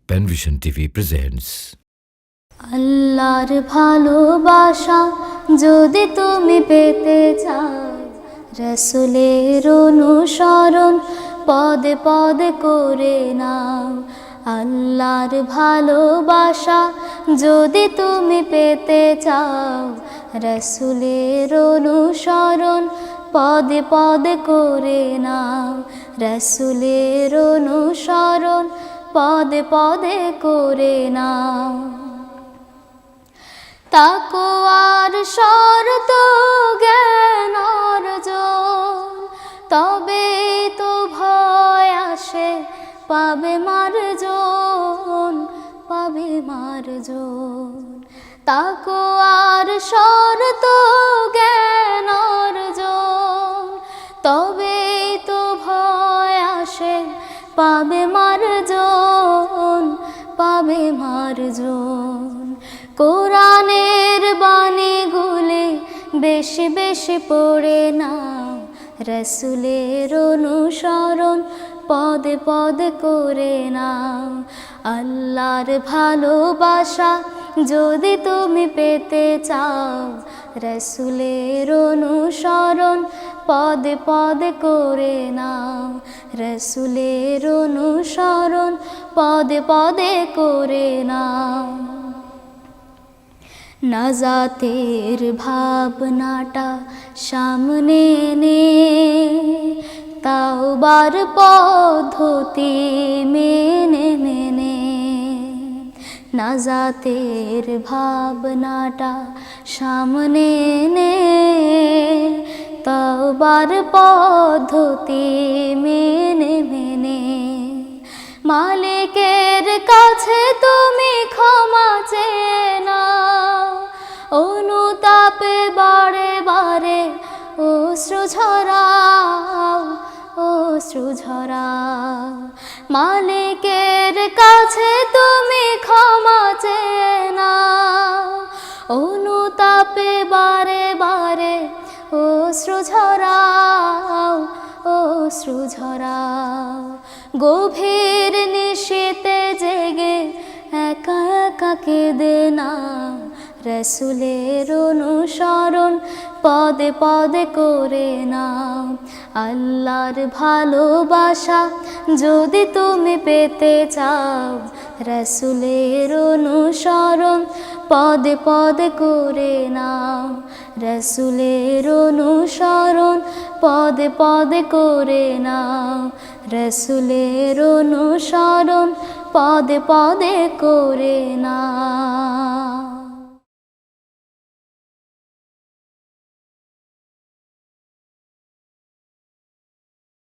Penvision TV presents আল্লাহর ভালোবাসা যদি তুমি পেতে চাও, রাসূলের অনুসরণ পদে পদে করে নাও। আল্লাহর ভালোবাসা যদি তুমি পেতে চাও, রাসূলের অনুসরণ পদে পদে করে নাও। রাসূলের অনুসরণ পদে পদে করে নাও। তাকওয়ার শর্ত জ্ঞান অর্জন, তবে তো ভয় আসে পাবে মার্জন, পাবে মার্জন। তাকওয়ার শর্ত জ্ঞান অর্জন, তবে তো ভয় আসে পাবে মার্জন, পাবে মার্জন। কোরআনের বাণীগুলি বেশি বেশি পড়ে নাও, রাসূলের অনুসরণ পদে পদে করে নাও। আল্লাহর ভালোবাসা যদি তুমি পেতে চাও, রাসূলের অনুসরণ পদে পদে করে নাও। রাসূলের অনুসরণ পদে পদে করে নাও। নাজাতের ভাবনাটা সামনে নে, তাওবার পদ্ধতি মেনে মেনে। নাজাতের ভাবনাটা সামনে নে, তাওবার পদ্ধতি মেনে মেনে। মালিকের কাছে তুমি ক্ষমা চেয়ে নাও, অনুতাপে বারে বারে অশ্রু ঝরাও, অশ্রু ঝরাও। মালিকের কাছে তুমি ক্ষমা চেয়ে নাও, অনুতাপে বারে বারে অশ্রু ঝরাও, অশ্রু ঝরাও। গভীর নিশীতে জেগে একা একা কেঁদে নাও, রাসূলের অনুসরণ পদে পদে করে নাও। আল্লাহর ভালোবাসা যদি তুমি পেতে চাও, রাসূলের অনুসরণ পদে পদে করে নাও। রাসূলের অনুসরণ পদে পদে করে নাও। রাসূলের অনুসরণ পদে পদে করে নাও।